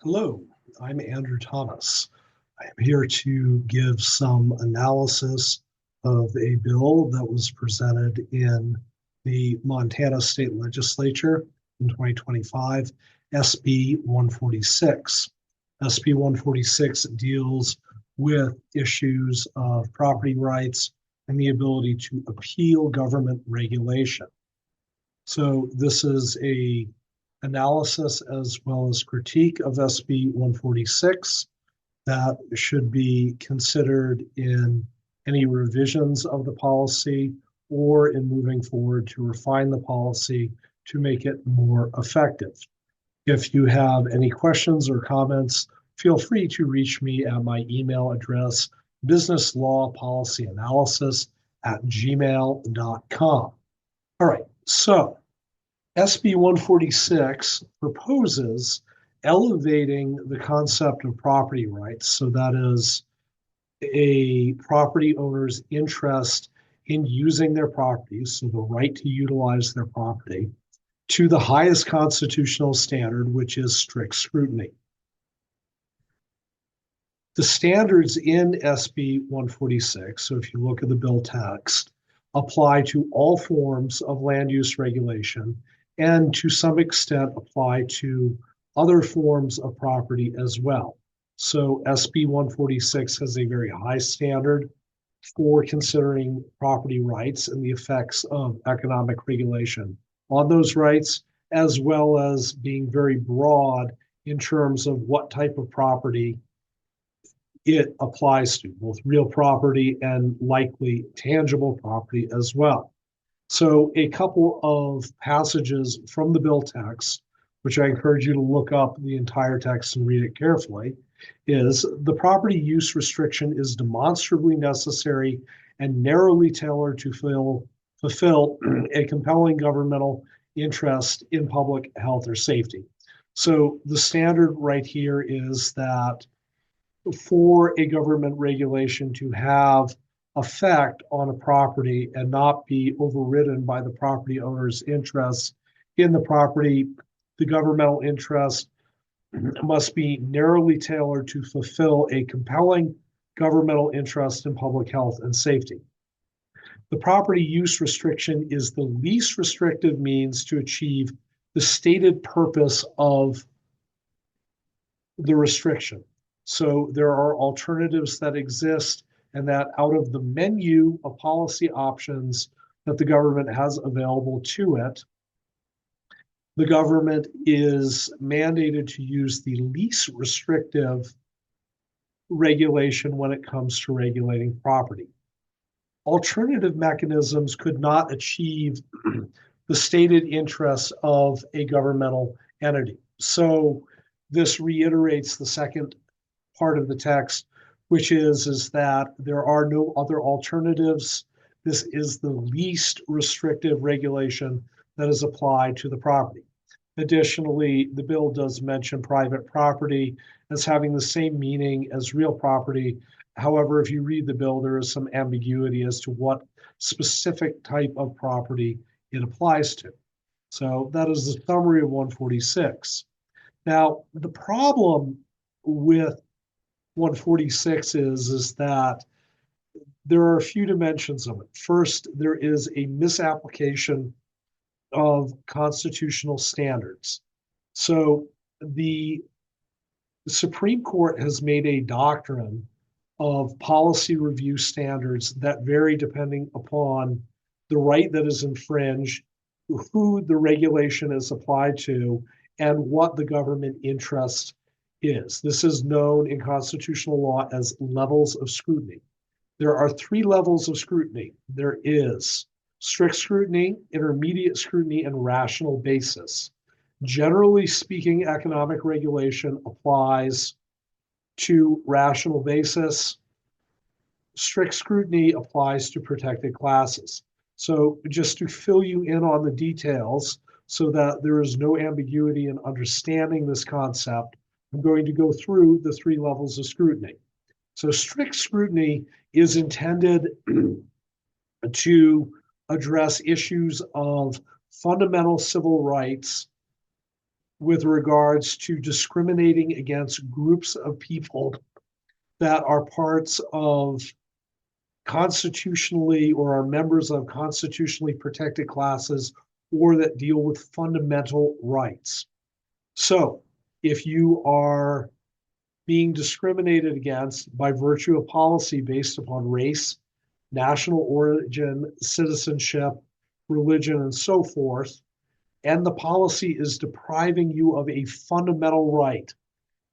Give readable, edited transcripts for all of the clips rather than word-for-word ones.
Hello, I'm Andrew Thomas. I am here to give some analysis of a bill that was presented in the Montana State Legislature in 2025, SB 146. SB 146 deals with issues of property rights and the ability to appeal government regulation. So this is a analysis as well as critique of SB 146 that should be considered in any revisions of the policy or in moving forward to refine the policy to make it more effective. If you have any questions or comments, feel free to reach me at my email address, businesslawpolicyanalysis@gmail.com. All right, so SB 146 proposes elevating the concept of property rights. So that is a property owner's interest in using their property, so the right to utilize their property, to the highest constitutional standard, which is strict scrutiny. The standards in SB 146, so if you look at the bill text, apply to all forms of land use regulation and to some extent apply to other forms of property as well. So SB 146 has a very high standard for considering property rights and the effects of economic regulation on those rights, as well as being very broad in terms of what type of property it applies to, both real property and likely tangible property as well. So a couple of passages from the bill text, which I encourage you to look up the entire text and read it carefully, is the property use restriction is demonstrably necessary and narrowly tailored to fulfill a compelling governmental interest in public health or safety. So the standard right here is that for a government regulation to have effect on a property and not be overridden by the property owner's interests in the property, the governmental interest must be narrowly tailored to fulfill a compelling governmental interest in public health and safety. The property use restriction is the least restrictive means to achieve the stated purpose of the restriction. So there are alternatives that exist, and that out of the menu of policy options that the government has available to it, the government is mandated to use the least restrictive regulation when it comes to regulating property. Alternative mechanisms could not achieve the stated interests of a governmental entity. So this reiterates the second part of the text, which is that there are no other alternatives. This is the least restrictive regulation that is applied to the property. Additionally, the bill does mention private property as having the same meaning as real property. However, if you read the bill, there is some ambiguity as to what specific type of property it applies to. So that is the summary of 146. Now, the problem with 146 is that there are a few dimensions of it. First, there is a misapplication of constitutional standards. So the Supreme Court has made a doctrine of policy review standards that vary depending upon the right that is infringed, who the regulation is applied to, and what the government interest is. This is known in constitutional law as levels of scrutiny. There are three levels of scrutiny. There is strict scrutiny, intermediate scrutiny, and rational basis. Generally speaking, economic regulation applies to rational basis. Strict scrutiny applies to protected classes. So just to fill you in on the details so that there is no ambiguity in understanding this concept, I'm going to go through the three levels of scrutiny. So strict scrutiny is intended to address issues of fundamental civil rights with regards to discriminating against groups of people that are parts of constitutionally or are members of constitutionally protected classes or that deal with fundamental rights. So if you are being discriminated against by virtue of policy based upon race, national origin, citizenship, religion, and so forth, and the policy is depriving you of a fundamental right,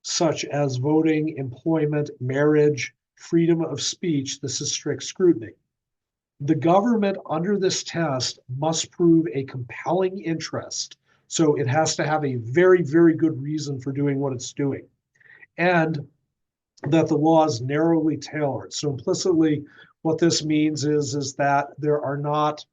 such as voting, employment, marriage, freedom of speech, this is strict scrutiny. The government under this test must prove a compelling interest. So it has to have a very, very good reason for doing what it's doing. And that the law is narrowly tailored. So implicitly, what this means is that there are not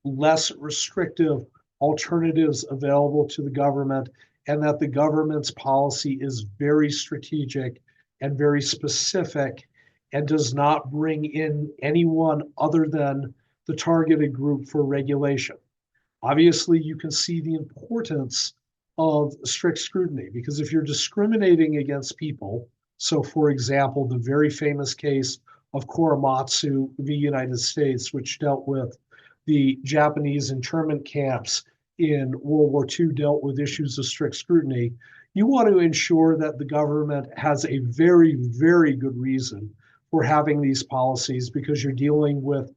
less restrictive alternatives available to the government, and that the government's policy is very strategic and very specific and does not bring in anyone other than the targeted group for regulation. Obviously, you can see the importance of strict scrutiny, because if you're discriminating against people, so for example, the very famous case of Korematsu v. United States, which dealt with the Japanese internment camps in World War II, dealt with issues of strict scrutiny, you want to ensure that the government has a very, very good reason for having these policies, because you're dealing with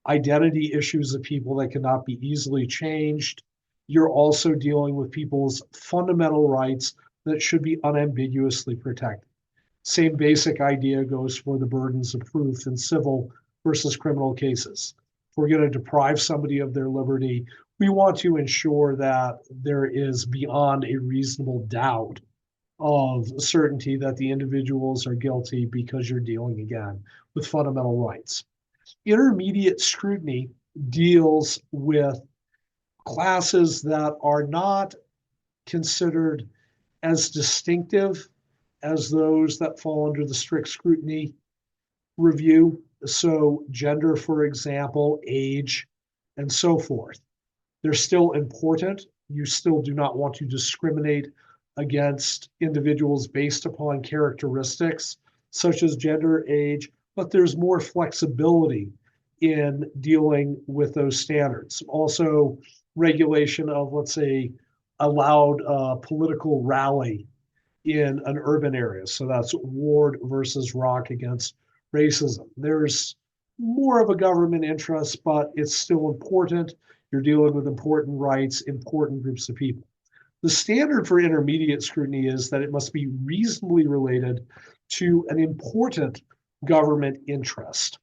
identity issues of people that cannot be easily changed. You're also dealing with people's fundamental rights that should be unambiguously protected. Same basic idea goes for the burdens of proof in civil versus criminal cases. If we're going to deprive somebody of their liberty, we want to ensure that there is beyond a reasonable doubt of certainty that the individuals are guilty, because you're dealing, again, with fundamental rights. Intermediate scrutiny deals with classes that are not considered as distinctive as those that fall under the strict scrutiny review. So gender, for example, age, and so forth. They're still important. You still do not want to discriminate against individuals based upon characteristics such as gender, age, but there's more flexibility in dealing with those standards. Also, regulation of, let's say, a loud political rally in an urban area. So that's Ward versus Rock against racism. There's more of a government interest, but it's still important. You're dealing with important rights, important groups of people. The standard for intermediate scrutiny is that it must be reasonably related to an important government interest.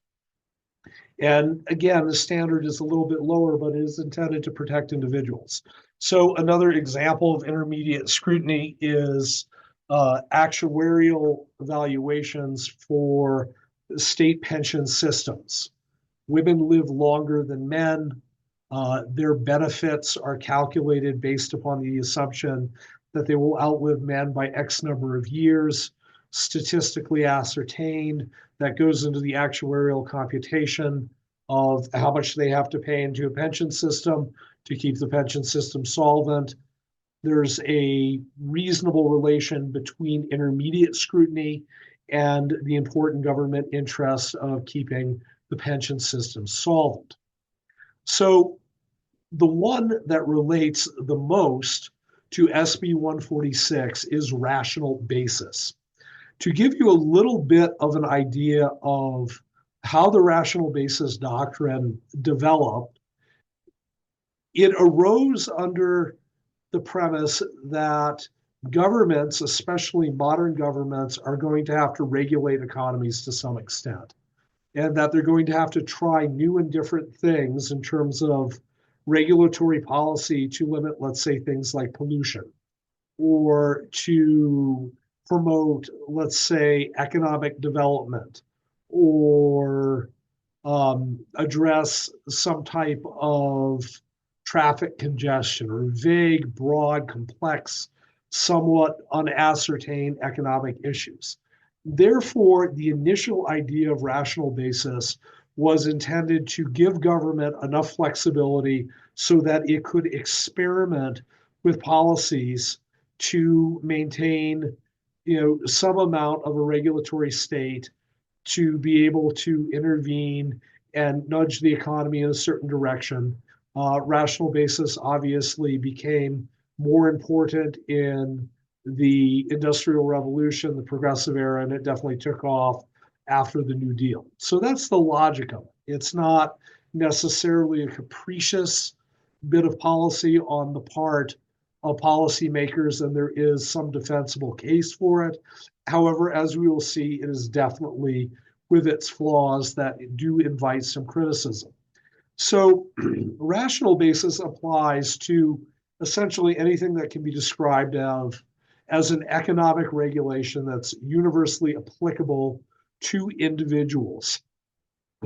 And again, the standard is a little bit lower, but it is intended to protect individuals. So another example of intermediate scrutiny is actuarial evaluations for state pension systems. Women live longer than men. Their benefits are calculated based upon the assumption that they will outlive men by X number of years, statistically ascertained. That goes into the actuarial computation of how much they have to pay into a pension system to keep the pension system solvent. There's a reasonable relation between intermediate scrutiny and the important government interest of keeping the pension system solvent. So the one that relates the most to SB 146 is rational basis. To give you a little bit of an idea of how the rational basis doctrine developed, it arose under the premise that governments, especially modern governments, are going to have to regulate economies to some extent, and that they're going to have to try new and different things in terms of regulatory policy to limit, let's say, things like pollution, or to promote, let's say, economic development, or address some type of traffic congestion, or vague, broad, complex, somewhat unascertained economic issues. Therefore, the initial idea of rational basis was intended to give government enough flexibility so that it could experiment with policies to maintain, some amount of a regulatory state to be able to intervene and nudge the economy in a certain direction. Rational basis obviously became more important in the Industrial Revolution, the Progressive Era, and it definitely took off after the New Deal. So that's the logic of it. It's not necessarily a capricious bit of policy on the part of policymakers, and there is some defensible case for it. However, as we will see, it is definitely with its flaws that do invite some criticism. So, rational basis applies to essentially anything that can be described as an economic regulation that's universally applicable to individuals.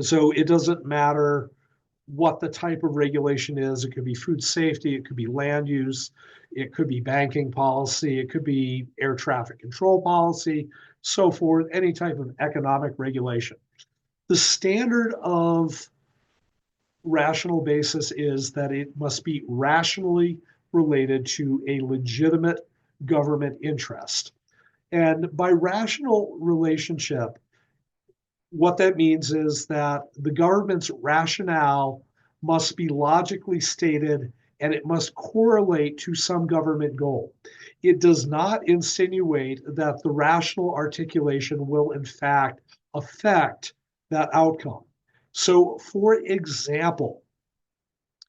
So, it doesn't matter what the type of regulation is. It could be food safety, it could be land use, it could be banking policy, it could be air traffic control policy, so forth, any type of economic regulation. The standard of rational basis is that it must be rationally related to a legitimate government interest. And by rational relationship, what that means is that the government's rationale must be logically stated and it must correlate to some government goal. It does not insinuate that the rational articulation will, in fact, affect that outcome. So, for example,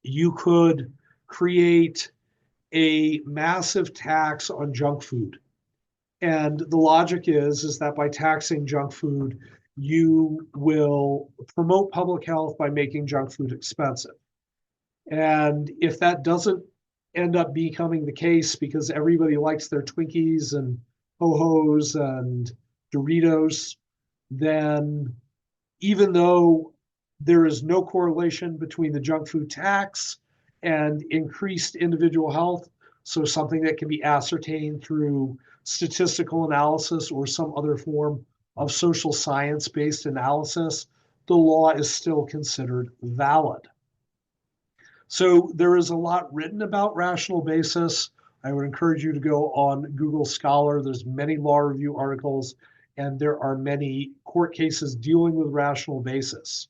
you could create a massive tax on junk food. And the logic is that by taxing junk food, you will promote public health by making junk food expensive. And if that doesn't end up becoming the case because everybody likes their Twinkies and Ho-Hos and Doritos, then even though there is no correlation between the junk food tax and increased individual health, so something that can be ascertained through statistical analysis or some other form of social science-based analysis, the law is still considered valid. So there is a lot written about rational basis. I would encourage you to go on Google Scholar. There's many law review articles, and there are many court cases dealing with rational basis.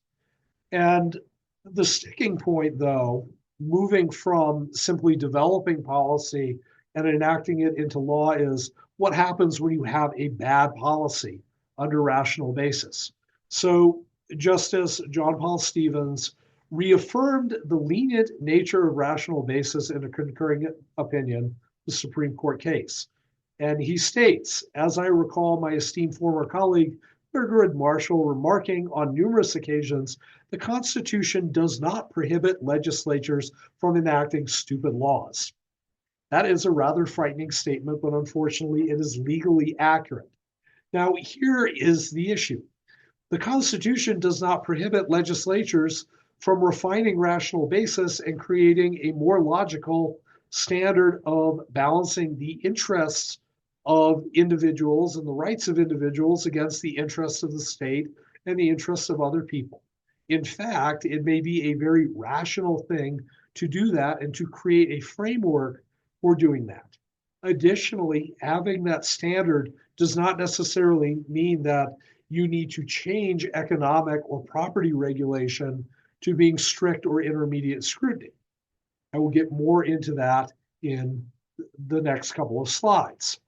And the sticking point, though, moving from simply developing policy and enacting it into law is what happens when you have a bad policy under rational basis. So Justice John Paul Stevens reaffirmed the lenient nature of rational basis in a concurring opinion, the Supreme Court case. And he states, as I recall my esteemed former colleague, Thurgood Marshall, remarking on numerous occasions, the Constitution does not prohibit legislatures from enacting stupid laws. That is a rather frightening statement, but unfortunately it is legally accurate. Now, here is the issue. The Constitution does not prohibit legislatures from refining rational basis and creating a more logical standard of balancing the interests of individuals and the rights of individuals against the interests of the state and the interests of other people. In fact, it may be a very rational thing to do that and to create a framework for doing that. Additionally, having that standard does not necessarily mean that you need to change economic or property regulation to being strict or intermediate scrutiny. I will get more into that in the next couple of slides.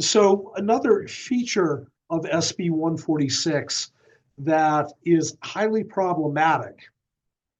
So another feature of SB 146 that is highly problematic,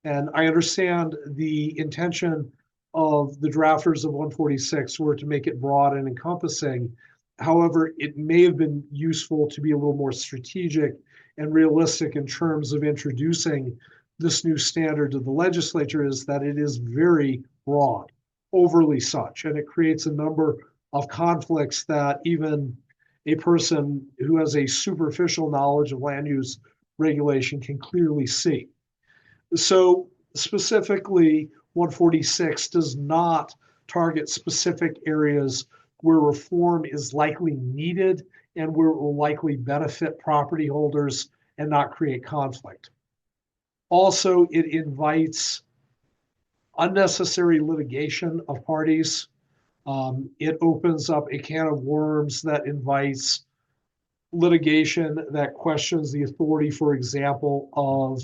and I understand the intention of the drafters of 146 were to make it broad and encompassing. However, it may have been useful to be a little more strategic and realistic in terms of introducing this new standard to the legislature, is that it is very broad, overly such, and it creates a number of conflicts that even a person who has a superficial knowledge of land use regulation can clearly see. So specifically, 146 does not target specific areas where reform is likely needed and where it will likely benefit property holders and not create conflict. Also, it invites unnecessary litigation of parties. It opens up a can of worms that invites litigation that questions the authority, for example, of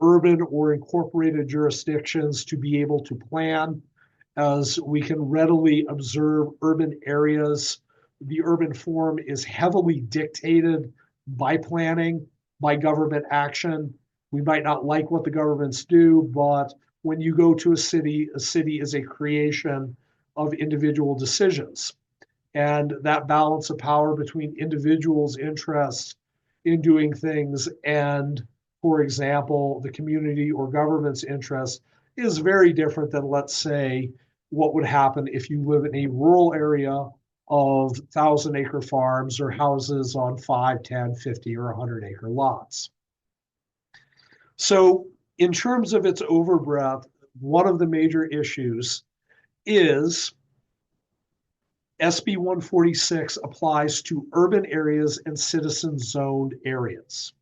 urban or incorporated jurisdictions to be able to plan. As we can readily observe, urban areas, the urban form is heavily dictated by planning, by government action. We might not like what the governments do, but when you go to a city is a creation of individual decisions. And that balance of power between individuals' interests in doing things and, for example, the community or government's interest is very different than, let's say, what would happen if you live in a rural area of 1,000-acre farms or houses on 5, 10, 50, or 100-acre lots. So, in terms of its overbreadth, one of the major issues is SB 146 applies to urban areas and citizen-zoned areas.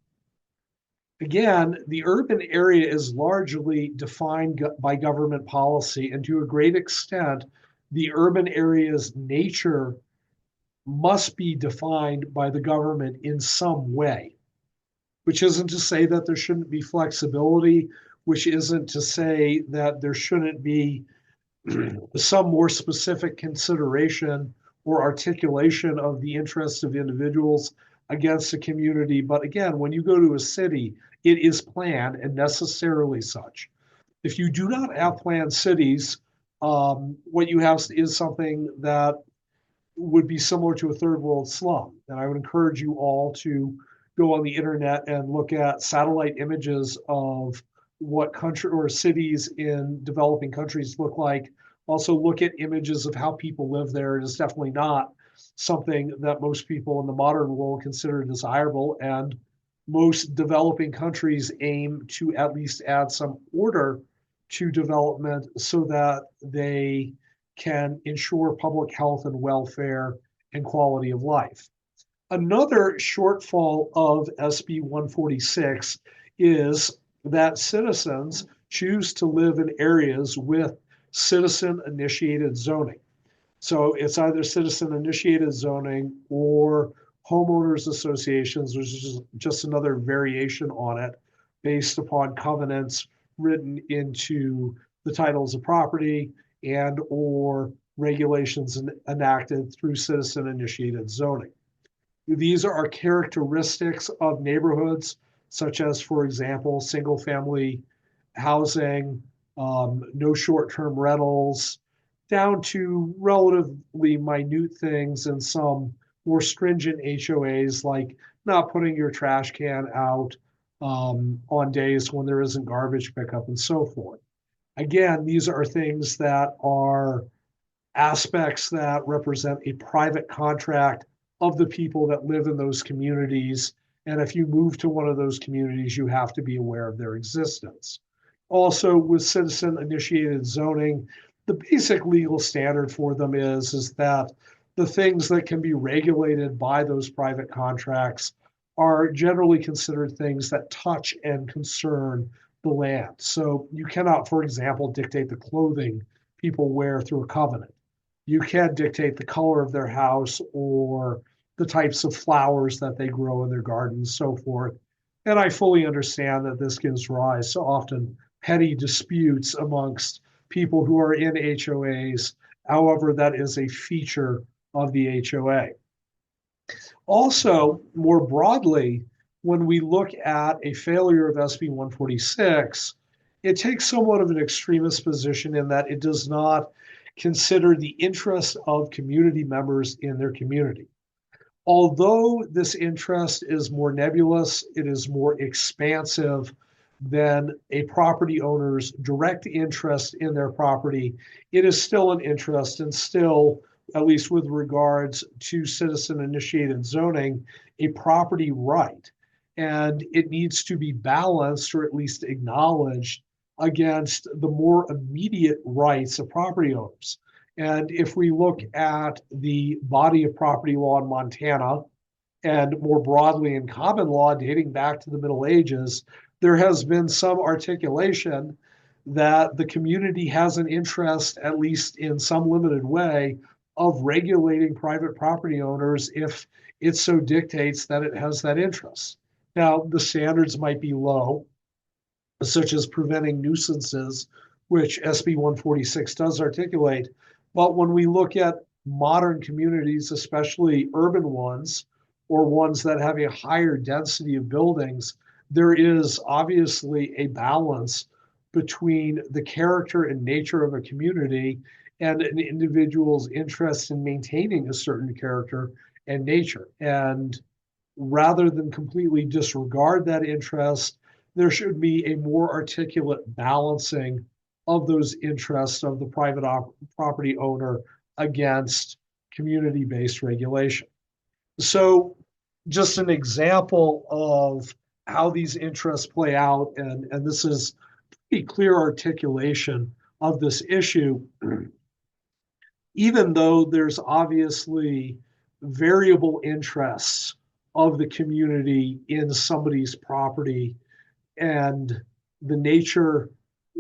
Again, the urban area is largely defined by government policy, and to a great extent, the urban area's nature must be defined by the government in some way, which isn't to say that there shouldn't be flexibility, which isn't to say that there shouldn't be some more specific consideration or articulation of the interests of individuals against a community. But again, when you go to a city, it is planned and necessarily such. If you do not have planned cities, what you have is something that would be similar to a third world slum. And I would encourage you all to go on the internet and look at satellite images of what country or cities in developing countries look like. Also look at images of how people live there. It is definitely not something that most people in the modern world consider desirable. And most developing countries aim to at least add some order to development so that they can ensure public health and welfare and quality of life. Another shortfall of SB 146 is that citizens choose to live in areas with citizen-initiated zoning. So it's either citizen-initiated zoning or homeowners associations, which is just another variation on it based upon covenants written into the titles of property and or regulations enacted through citizen-initiated zoning. These are characteristics of neighborhoods, such as, for example, single-family housing, no short-term rentals, down to relatively minute things and some more stringent HOAs like not putting your trash can out on days when there isn't garbage pickup and so forth. Again, these are things that are aspects that represent a private contract of the people that live in those communities. And if you move to one of those communities, you have to be aware of their existence. Also, with citizen-initiated zoning, the basic legal standard for them is that the things that can be regulated by those private contracts are generally considered things that touch and concern the land. So you cannot, for example, dictate the clothing people wear through a covenant. You can dictate the color of their house or the types of flowers that they grow in their gardens, so forth. And I fully understand that this gives rise to often petty disputes amongst people who are in HOAs. However, that is a feature of the HOA. Also, more broadly, when we look at a failure of SB 146, it takes somewhat of an extremist position in that it does not consider the interests of community members in their community. Although this interest is more nebulous, it is more expansive than a property owner's direct interest in their property. It is still an interest and still, at least with regards to citizen-initiated zoning, a property right. And it needs to be balanced or at least acknowledged against the more immediate rights of property owners. And if we look at the body of property law in Montana, and more broadly in common law dating back to the Middle Ages, there has been some articulation that the community has an interest, at least in some limited way, of regulating private property owners if it so dictates that it has that interest. Now, the standards might be low, such as preventing nuisances, which SB 146 does articulate. But when we look at modern communities, especially urban ones, or ones that have a higher density of buildings, there is obviously a balance between the character and nature of a community and an individual's interest in maintaining a certain character and nature. And rather than completely disregard that interest, there should be a more articulate balancing of those interests of the private property owner against community-based regulation. So just an example of how these interests play out, and this is pretty clear articulation of this issue, even though there's obviously variable interests of the community in somebody's property and the nature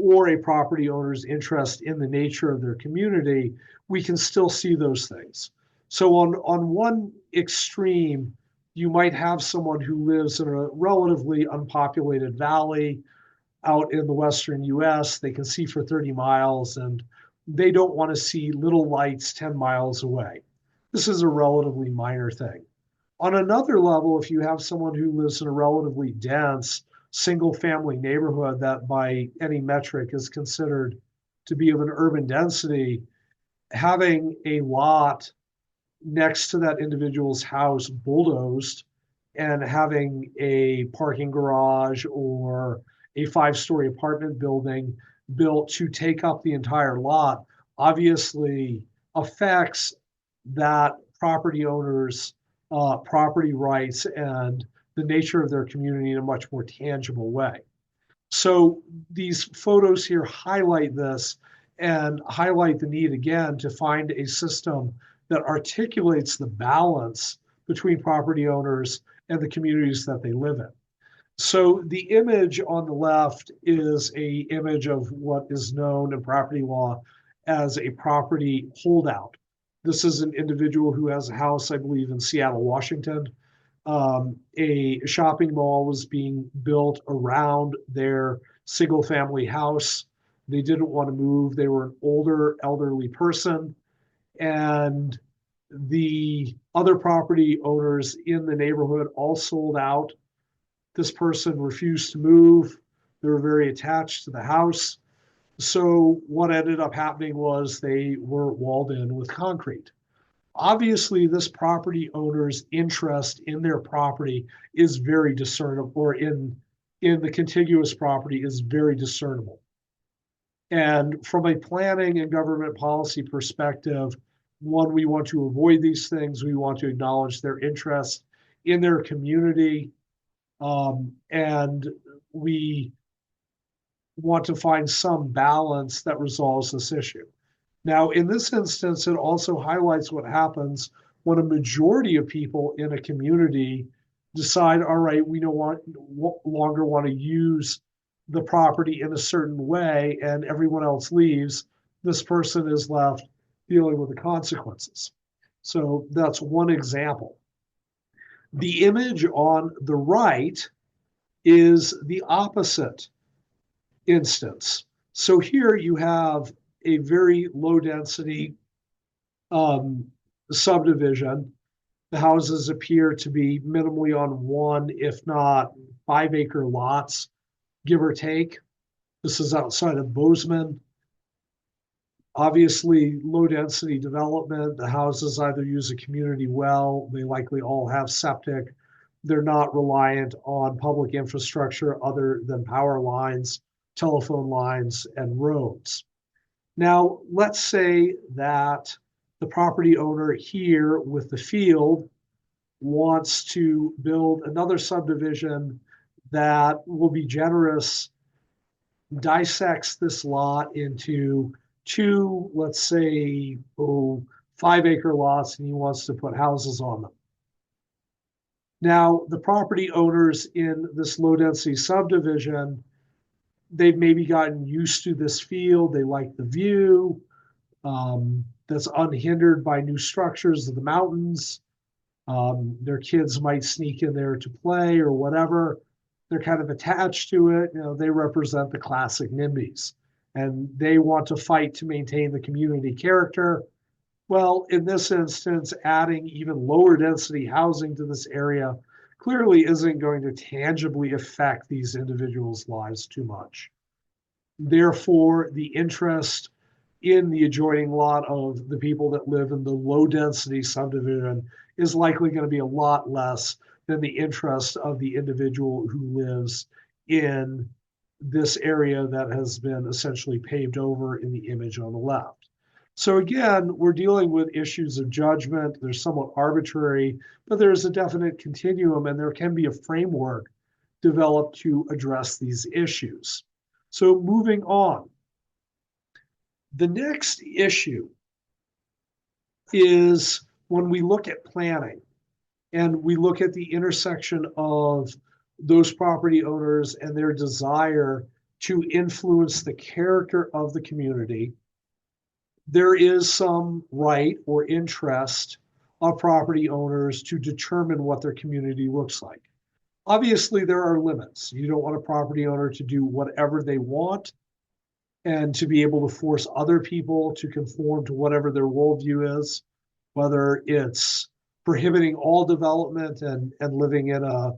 or a property owner's interest in the nature of their community, we can still see those things. So on one extreme, you might have someone who lives in a relatively unpopulated valley out in the Western US. They can see for 30 miles and they don't want to see little lights 10 miles away. This is a relatively minor thing. On another level, if you have someone who lives in a relatively dense single family neighborhood that by any metric is considered to be of an urban density, having a lot next to that individual's house bulldozed and having a parking garage or a 5-story apartment building built to take up the entire lot obviously affects that property owner's property rights and the nature of their community in a much more tangible way. So these photos here highlight this and highlight the need again to find a system that articulates the balance between property owners and the communities that they live in. So the image on the left is an image of what is known in property law as a property holdout. This is an individual who has a house, I believe, in Seattle, Washington. A shopping mall was being built around their single family house. They didn't want to move. They were an older, elderly person. And the other property owners in the neighborhood all sold out. This person refused to move. They were very attached to the house. So what ended up happening was they were walled in with concrete. Obviously, this property owner's interest in their property is very discernible, or in the contiguous property is very discernible. And from a planning and government policy perspective, one, we want to avoid these things. We want to acknowledge their interest in their community. And we want to find some balance that resolves this issue. Now, in this instance, it also highlights what happens when a majority of people in a community decide, all right, we no longer want to use the property in a certain way, and everyone else leaves. This person is left dealing with the consequences. So that's one example. The image on the right is the opposite instance. So here you have a very low density subdivision. The houses appear to be minimally on 1, if not 5-acre lots, give or take. This is outside of Bozeman. Obviously, low density development. The houses either use a community well, they likely all have septic. They're not reliant on public infrastructure other than power lines, telephone lines, and roads. Now, let's say that the property owner here with the field wants to build another subdivision that will be generous, dissects this lot into 2, let's say, 5-acre lots, and he wants to put houses on them. Now, the property owners in this low density subdivision they've maybe gotten used to this field. They like the view that's unhindered by new structures of the mountains. Their kids might sneak in there to play or whatever. They're kind of attached to it. They represent the classic NIMBYs, and they want to fight to maintain the community character. Well, in this instance, adding even lower density housing to this area clearly isn't going to tangibly affect these individuals' lives too much. Therefore, the interest in the adjoining lot of the people that live in the low density subdivision is likely going to be a lot less than the interest of the individual who lives in this area that has been essentially paved over in the image on the left. So again, we're dealing with issues of judgment. They're somewhat arbitrary, but there's a definite continuum, and there can be a framework developed to address these issues. So moving on, the next issue is when we look at planning and we look at the intersection of those property owners and their desire to influence the character of the community, there is some right or interest of property owners to determine what their community looks like. Obviously, there are limits. You don't want a property owner to do whatever they want and to be able to force other people to conform to whatever their worldview is, whether it's prohibiting all development and living in a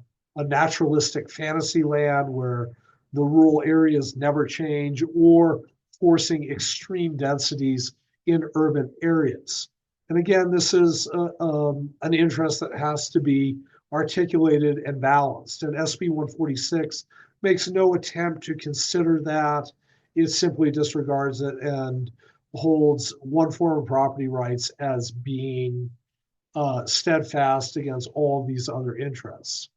naturalistic fantasy land where the rural areas never change, or forcing extreme densities in urban areas. And again, this is an interest that has to be articulated and balanced. And SB 146 makes no attempt to consider that. It simply disregards it and holds one form of property rights as being steadfast against all these other interests.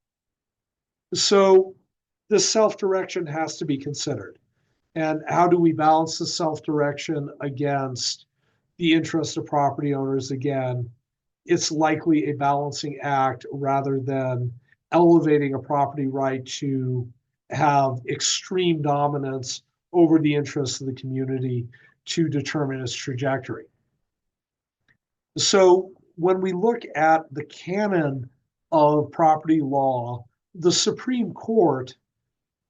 So the self-direction has to be considered. And how do we balance the self-direction against the interest of property owners? Again, it's likely a balancing act rather than elevating a property right to have extreme dominance over the interests of the community to determine its trajectory. So when we look at the canon of property law, the Supreme Court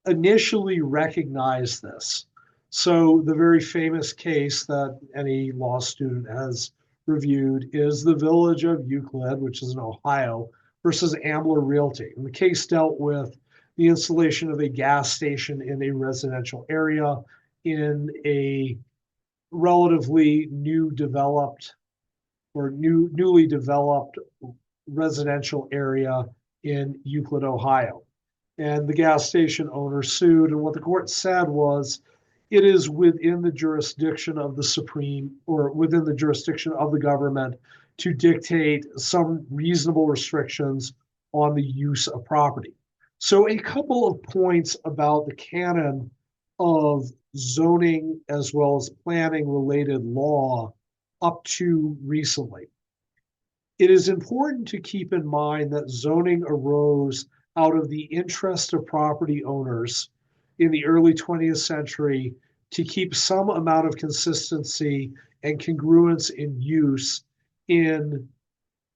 initially recognized this. So the very famous case that any law student has reviewed is the Village of Euclid, which is in Ohio, versus Ambler Realty. And the case dealt with the installation of a gas station in a residential area in a relatively newly developed residential area in Euclid, Ohio. And the gas station owner sued. And what the court said was, it is within the jurisdiction of the Supreme, or within the jurisdiction of the government, to dictate some reasonable restrictions on the use of property. So a couple of points about the canon of zoning as well as planning related law up to recently. It is important to keep in mind that zoning arose out of the interest of property owners in the early 20th century to keep some amount of consistency and congruence in use in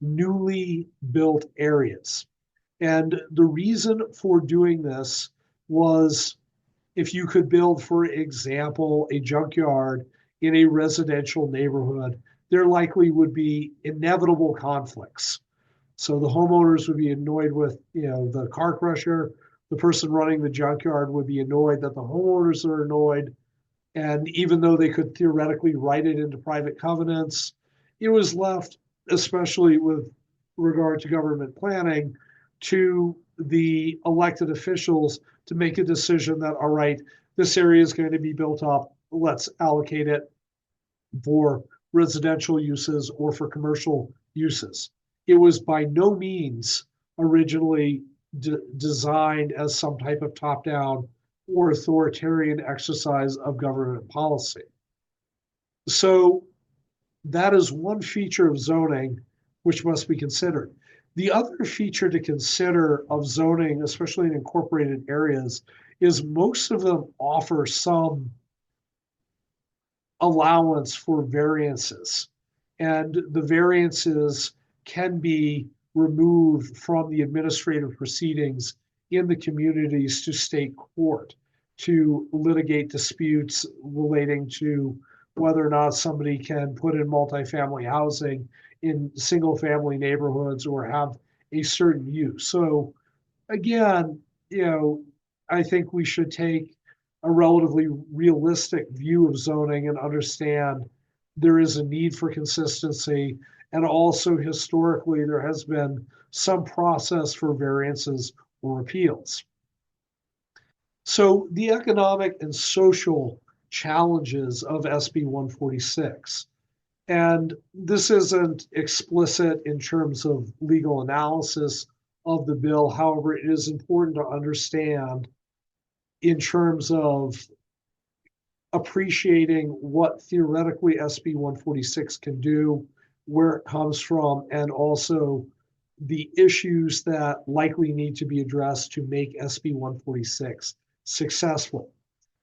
newly built areas. And the reason for doing this was, if you could build, for example, a junkyard in a residential neighborhood, there likely would be inevitable conflicts. So the homeowners would be annoyed with, the car crusher. The person running the junkyard would be annoyed that the homeowners are annoyed. And even though they could theoretically write it into private covenants, it was left, especially with regard to government planning, to the elected officials to make a decision that, all right, this area is going to be built up. Let's allocate it for residential uses or for commercial uses. It was by no means originally designed as some type of top-down or authoritarian exercise of government policy. So that is one feature of zoning which must be considered. The other feature to consider of zoning, especially in incorporated areas, is most of them offer some allowance for variances. And the variances can be removed from the administrative proceedings in the communities to state court to litigate disputes relating to whether or not somebody can put in multifamily housing in single family neighborhoods or have a certain use. So again, I think we should take a relatively realistic view of zoning and understand there is a need for consistency. And also, historically, there has been some process for variances or appeals. So, the economic and social challenges of SB 146. And this isn't explicit in terms of legal analysis of the bill. However, it is important to understand in terms of appreciating what theoretically SB 146 can do, where it comes from, and also the issues that likely need to be addressed to make SB 146 successful.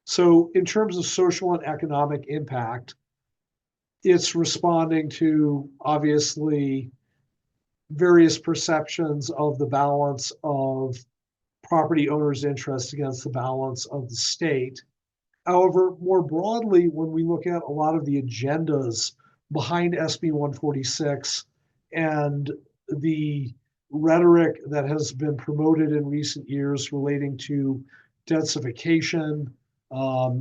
So, in terms of social and economic impact, it's responding to obviously various perceptions of the balance of property owners' interest against the balance of the state. However, more broadly, when we look at a lot of the agendas behind SB 146 and the rhetoric that has been promoted in recent years relating to densification,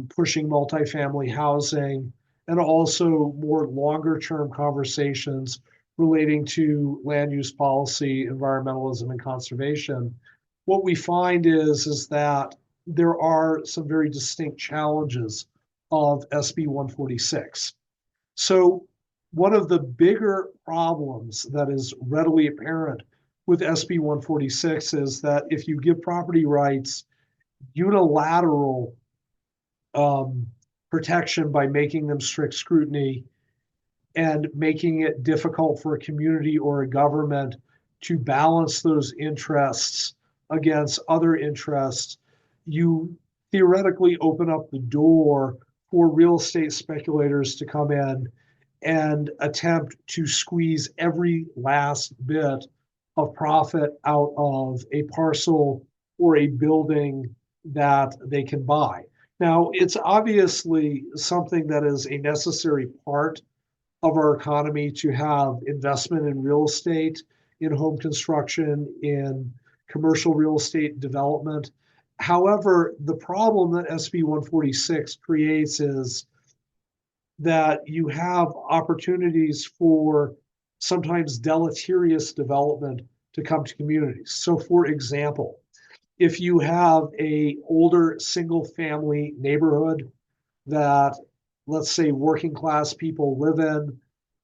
pushing multifamily housing, and also more longer term conversations relating to land use policy, environmentalism, and conservation, what we find is that there are some very distinct challenges of SB 146. So one of the bigger problems that is readily apparent with SB 146 is that if you give property rights unilateral protection by making them strict scrutiny and making it difficult for a community or a government to balance those interests against other interests, you theoretically open up the door for real estate speculators to come in and attempt to squeeze every last bit of profit out of a parcel or a building that they can buy. Now, it's obviously something that is a necessary part of our economy to have investment in real estate, in home construction, in commercial real estate development. However, the problem that SB 146 creates is that you have opportunities for sometimes deleterious development to come to communities. So for example, if you have a older single family neighborhood that, let's say, working class people live in,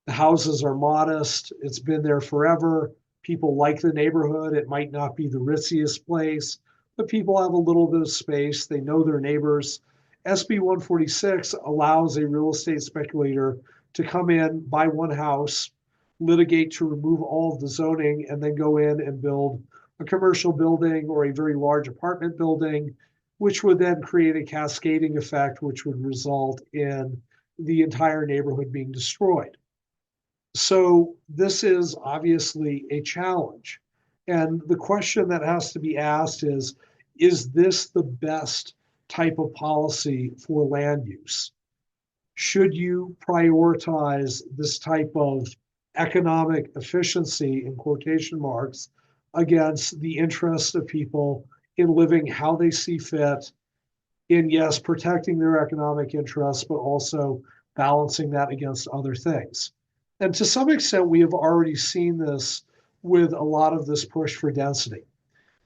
the houses are modest, it's been there forever, people like the neighborhood, it might not be the ritziest place, but people have a little bit of space, they know their neighbors. SB 146 allows a real estate speculator to come in, buy one house, litigate to remove all of the zoning, and then go in and build a commercial building or a very large apartment building, which would then create a cascading effect, which would result in the entire neighborhood being destroyed. So this is obviously a challenge. And the question that has to be asked is this the best type of policy for land use? Should you prioritize this type of economic efficiency, in quotation marks, against the interests of people in living how they see fit, in, yes, protecting their economic interests, but also balancing that against other things? And to some extent, we have already seen this with a lot of this push for density.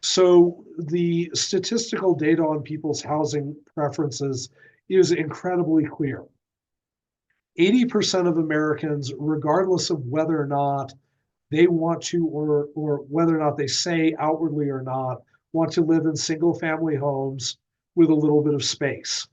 So the statistical data on people's housing preferences is incredibly clear. 80% of Americans, regardless of whether or not they want to, or whether or not they say outwardly or not, want to live in single family homes with a little bit of space.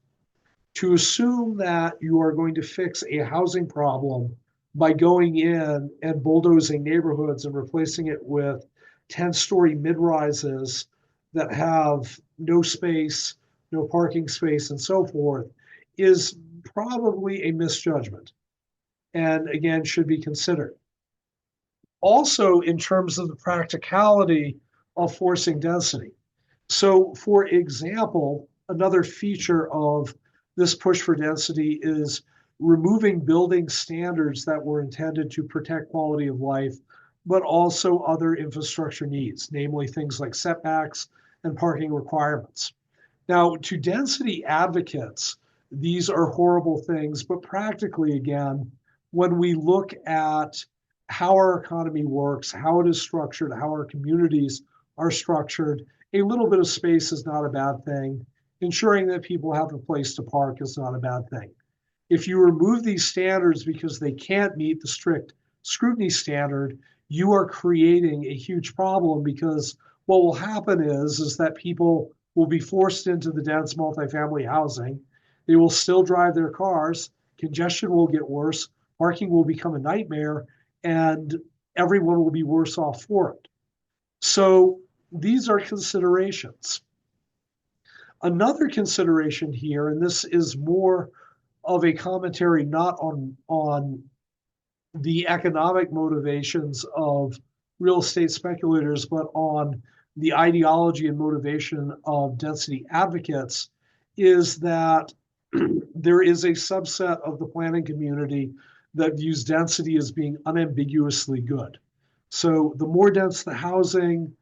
To assume that you are going to fix a housing problem by going in and bulldozing neighborhoods and replacing it with 10-story mid-rises that have no space, no parking space, and so forth, is probably a misjudgment, and again, should be considered. Also, in terms of the practicality of forcing density. So, for example, another feature of this push for density is removing building standards that were intended to protect quality of life, but also other infrastructure needs, namely things like setbacks and parking requirements. Now, to density advocates, these are horrible things, but practically, again, when we look at how our economy works, how it is structured, how our communities are structured, a little bit of space is not a bad thing. Ensuring that people have a place to park is not a bad thing. If you remove these standards because they can't meet the strict scrutiny standard, you are creating a huge problem, because what will happen is that people will be forced into the dense multifamily housing. They will still drive their cars. Congestion will get worse. Parking will become a nightmare, and everyone will be worse off for it. So these are considerations. Another consideration here, and this is more of a commentary not on the economic motivations of real estate speculators, but on the ideology and motivation of density advocates, is that there is a subset of the planning community that views density as being unambiguously good. So the more dense the housing,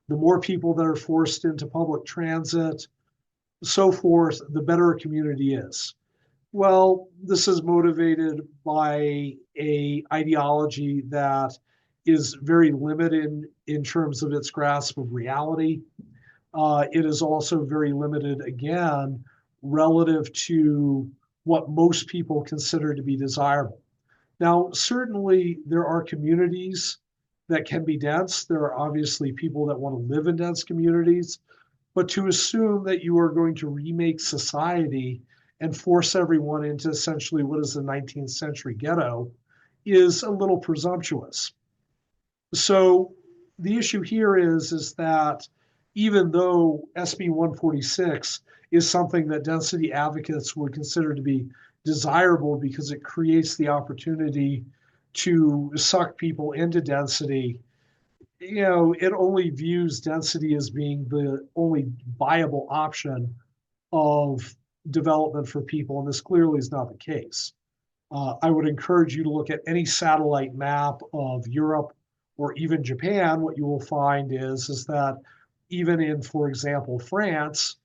the more people that are forced into public transit, so forth, the better a community is. Well, this is motivated by a ideology that is very limited in terms of its grasp of reality. It is also very limited, again, relative to what most people consider to be desirable. Now, certainly there are communities that can be dense. There are obviously people that want to live in dense communities, but to assume that you are going to remake society and force everyone into essentially what is the 19th century ghetto is a little presumptuous. So the issue here is that even though SB 146 is something that density advocates would consider to be desirable because it creates the opportunity to suck people into density, it only views density as being the only viable option of development for people, and this clearly is not the case. I would encourage you to look at any satellite map of Europe or even Japan. What you will find is that even in, for example, France,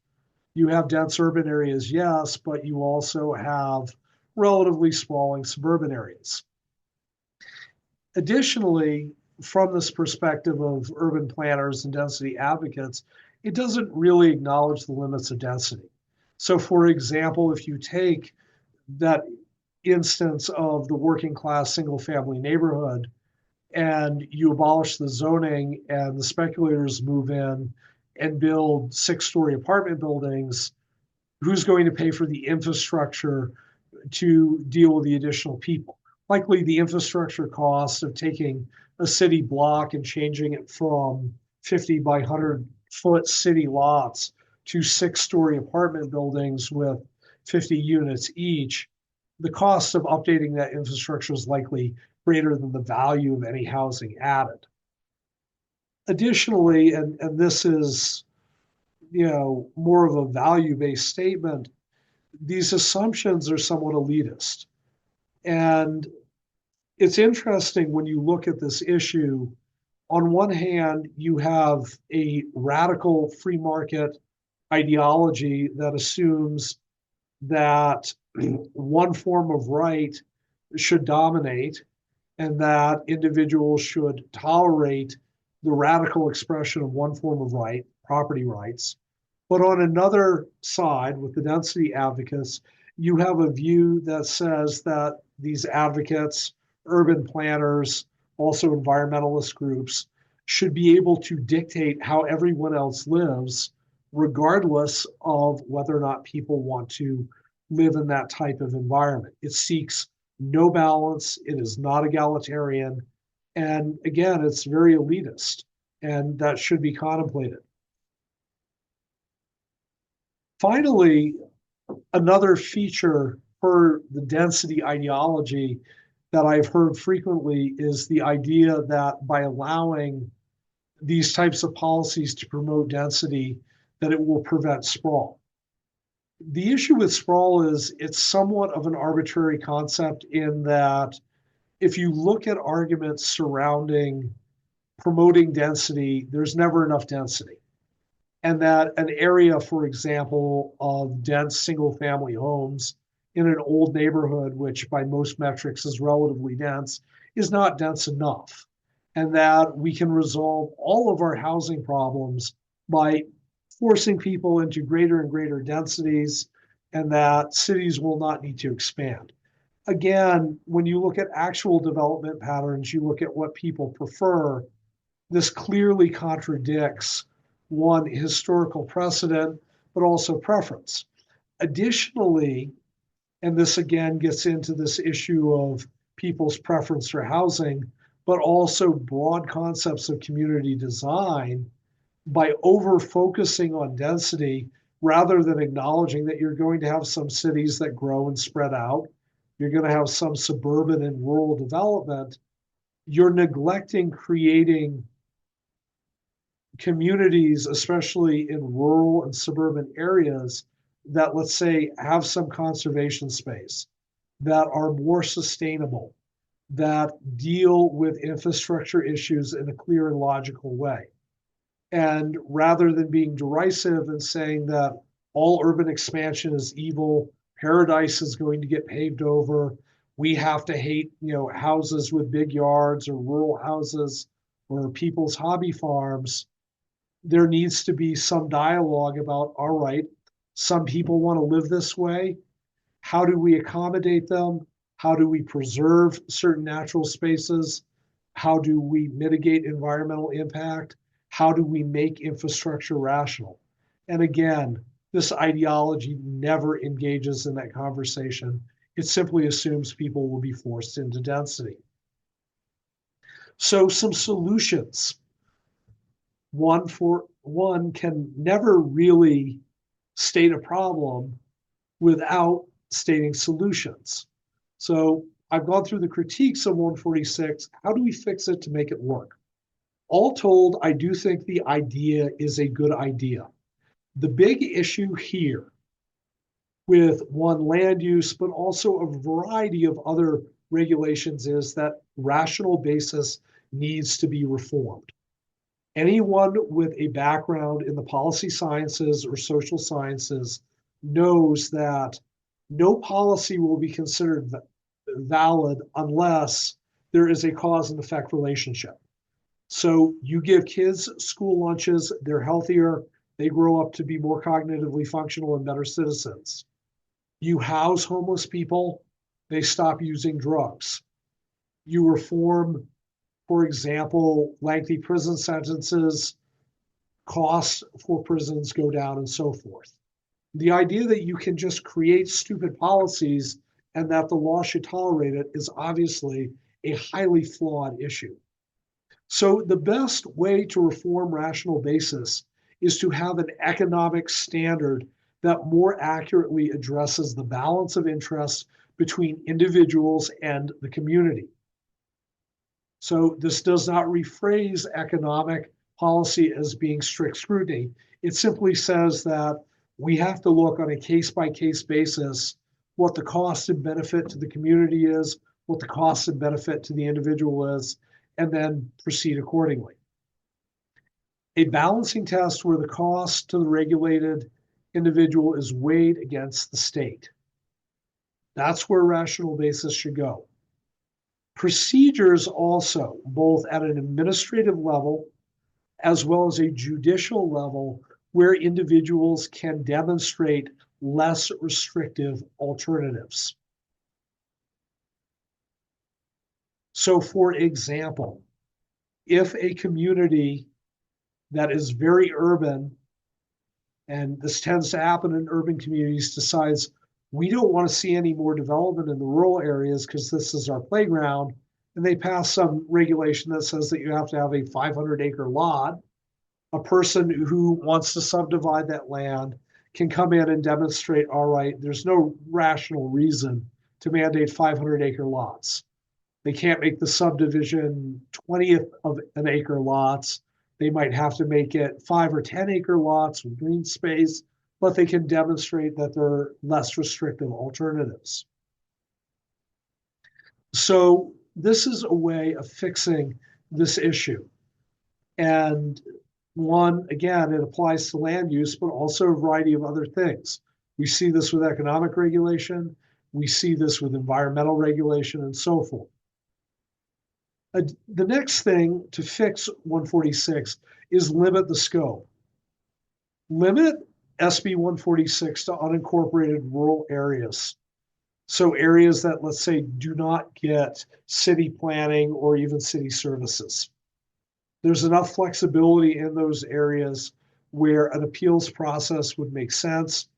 you have dense urban areas, yes, but you also have relatively sprawling suburban areas. Additionally, from this perspective of urban planners and density advocates, it doesn't really acknowledge the limits of density. So, for example, if you take that instance of the working class single family neighborhood and you abolish the zoning and the speculators move in and build 6-story apartment buildings, who's going to pay for the infrastructure to deal with the additional people? Likely the infrastructure cost of taking a city block and changing it from 50 by 100-foot city lots to 6-story apartment buildings with 50 units each. The cost of updating that infrastructure is likely greater than the value of any housing added. Additionally, and this is more of a value-based statement, these assumptions are somewhat elitist. And it's interesting when you look at this issue. On one hand, you have a radical free market ideology that assumes that one form of right should dominate and that individuals should tolerate the radical expression of one form of right, property rights. But on another side, with the density advocates, you have a view that says that these advocates, urban planners, also environmentalist groups, should be able to dictate how everyone else lives, regardless of whether or not people want to live in that type of environment. It seeks no balance. It is not egalitarian. And again, it's very elitist, and that should be contemplated. Finally, another feature for the density ideology that I've heard frequently is the idea that by allowing these types of policies to promote density, that it will prevent sprawl. The issue with sprawl is it's somewhat of an arbitrary concept in that if you look at arguments surrounding promoting density, there's never enough density. And that an area, for example, of dense single family homes in an old neighborhood, which by most metrics is relatively dense, is not dense enough. And that we can resolve all of our housing problems by forcing people into greater and greater densities, and that cities will not need to expand. Again, when you look at actual development patterns, you look at what people prefer, this clearly contradicts one, historical precedent, but also preference. Additionally, and this again gets into this issue of people's preference for housing, but also broad concepts of community design, by over focusing on density rather than acknowledging that you're going to have some cities that grow and spread out, you're going to have some suburban and rural development, you're neglecting creating communities, especially in rural and suburban areas, that, let's say, have some conservation space, that are more sustainable, that deal with infrastructure issues in a clear and logical way. And rather than being derisive and saying that all urban expansion is evil, paradise is going to get paved over, we have to hate, houses with big yards or rural houses or people's hobby farms, there needs to be some dialogue about, all right, some people want to live this way. How do we accommodate them? How do we preserve certain natural spaces? How do we mitigate environmental impact? How do we make infrastructure rational? And again, this ideology never engages in that conversation. It simply assumes people will be forced into density. So some solutions. One can never really state a problem without stating solutions. So I've gone through the critiques of 146. How do we fix it to make it work? All told, I do think the idea is a good idea. The big issue here with one, land use, but also a variety of other regulations, is that rational basis needs to be reformed. Anyone with a background in the policy sciences or social sciences knows that no policy will be considered valid unless there is a cause and effect relationship. So you give kids school lunches, they're healthier, they grow up to be more cognitively functional and better citizens. You house homeless people, they stop using drugs. You reform, for example, lengthy prison sentences, costs for prisons go down, and so forth. The idea that you can just create stupid policies and that the law should tolerate it is obviously a highly flawed issue. So the best way to reform rational basis is to have an economic standard that more accurately addresses the balance of interest between individuals and the community. So this does not rephrase economic policy as being strict scrutiny. It simply says that we have to look on a case-by-case basis what the cost and benefit to the community is, what the cost and benefit to the individual is, and then proceed accordingly. A balancing test where the cost to the regulated individual is weighed against the state. That's where rational basis should go. Procedures also, both at an administrative level as well as a judicial level, where individuals can demonstrate less restrictive alternatives. So, for example, if a community that is very urban, and this tends to happen in urban communities, decides we don't want to see any more development in the rural areas because this is our playground, and they pass some regulation that says that you have to have a 500-acre lot, a person who wants to subdivide that land can come in and demonstrate, all right, there's no rational reason to mandate 500-acre lots. They can't make the subdivision 20th of an acre lots. They might have to make it 5 or 10-acre lots with green space, but they can demonstrate that there are less restrictive alternatives. So this is a way of fixing this issue. And one, again, it applies to land use, but also a variety of other things. We see this with economic regulation. We see this with environmental regulation and so forth. The next thing to fix 146 is limit the scope. Limit SB 146 to unincorporated rural areas. So areas that, let's say, do not get city planning or even city services. There's enough flexibility in those areas where an appeals process would make sense.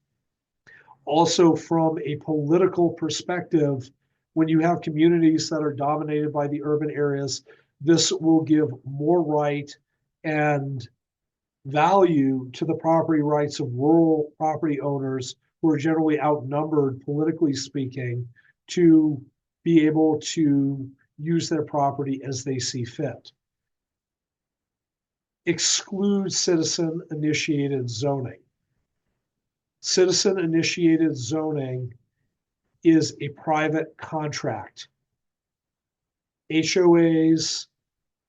Also, from a political perspective, when you have communities that are dominated by the urban areas, this will give more right and value to the property rights of rural property owners who are generally outnumbered, politically speaking, to be able to use their property as they see fit. Exclude citizen-initiated zoning. Citizen-initiated zoning is a private contract. HOAs,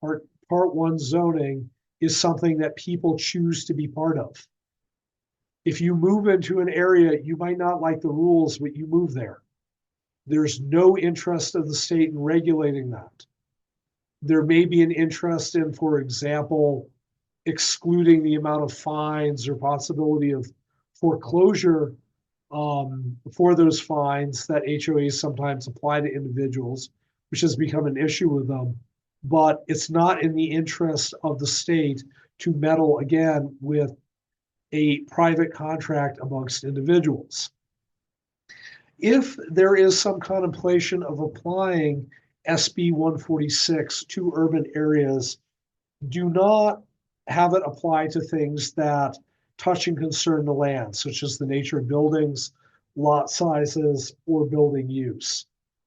Part 1 zoning, is something that people choose to be part of. If you move into an area, you might not like the rules, but you move there. There's no interest of the state in regulating that. There may be an interest in, for example, excluding the amount of fines or possibility of foreclosure for those fines that HOAs sometimes apply to individuals, which has become an issue with them. But it's not in the interest of the state to meddle again with a private contract amongst individuals. If there is some contemplation of applying SB 146 to urban areas, do not have it apply to things that touch and concern the land, such as the nature of buildings, lot sizes, or building use.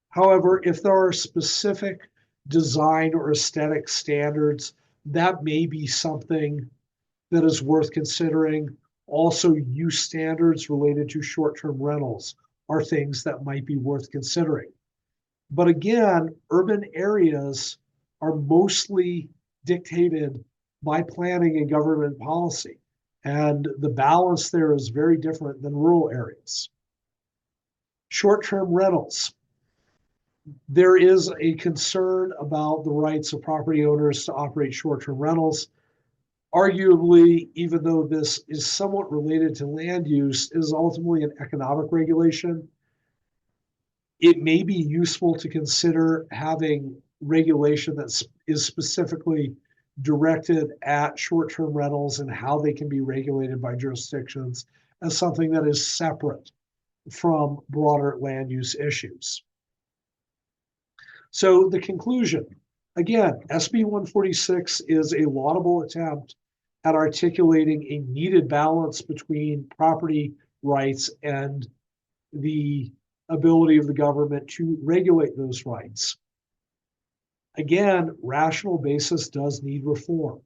However, if there are specific design or aesthetic standards, that may be something that is worth considering. Also, use standards related to short-term rentals are things that might be worth considering. But again, urban areas are mostly dictated by planning and government policy. And the balance there is very different than rural areas. Short-term rentals. There is a concern about the rights of property owners to operate short-term rentals. Arguably, even though this is somewhat related to land use, it is ultimately an economic regulation. It may be useful to consider having regulation that is specifically directed at short-term rentals and how they can be regulated by jurisdictions as something that is separate from broader land use issues. So the conclusion, again, SB 146 is a laudable attempt at articulating a needed balance between property rights and the ability of the government to regulate those rights. Again, rational basis does need reform.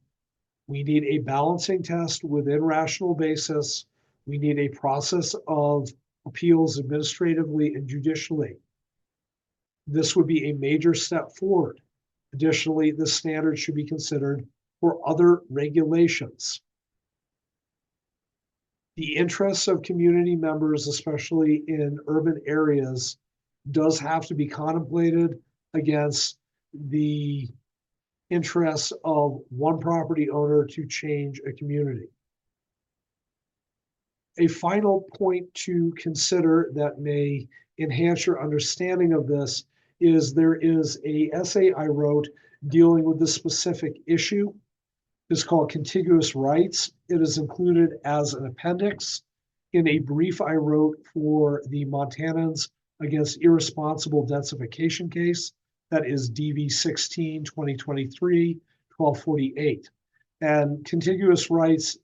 We need a balancing test within rational basis. We need a process of appeals administratively and judicially. This would be a major step forward. Additionally, this standard should be considered for other regulations. The interests of community members, especially in urban areas, does have to be contemplated against the interests of one property owner to change a community. A final point to consider that may enhance your understanding of this is there is an essay I wrote dealing with this specific issue. It's called Contiguous Rights. It is included as an appendix in a brief I wrote for the Montanans against irresponsible densification case. That is DV 16, 2023, 1248. And contiguous rights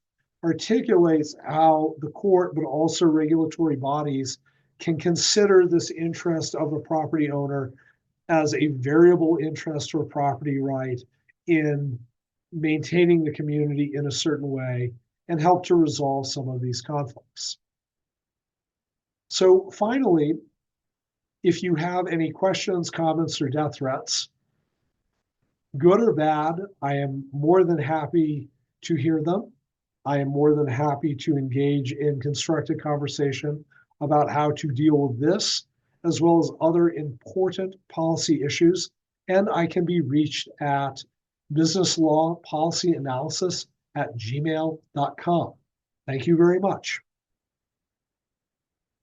articulates how the court, but also regulatory bodies, can consider this interest of the property owner as a variable interest or property right in maintaining the community in a certain way and help to resolve some of these conflicts. So finally, if you have any questions, comments, or death threats, good or bad, I am more than happy to hear them. I am more than happy to engage in constructive conversation about how to deal with this, as well as other important policy issues. And I can be reached at businesslawpolicyanalysis@gmail.com. Thank you very much.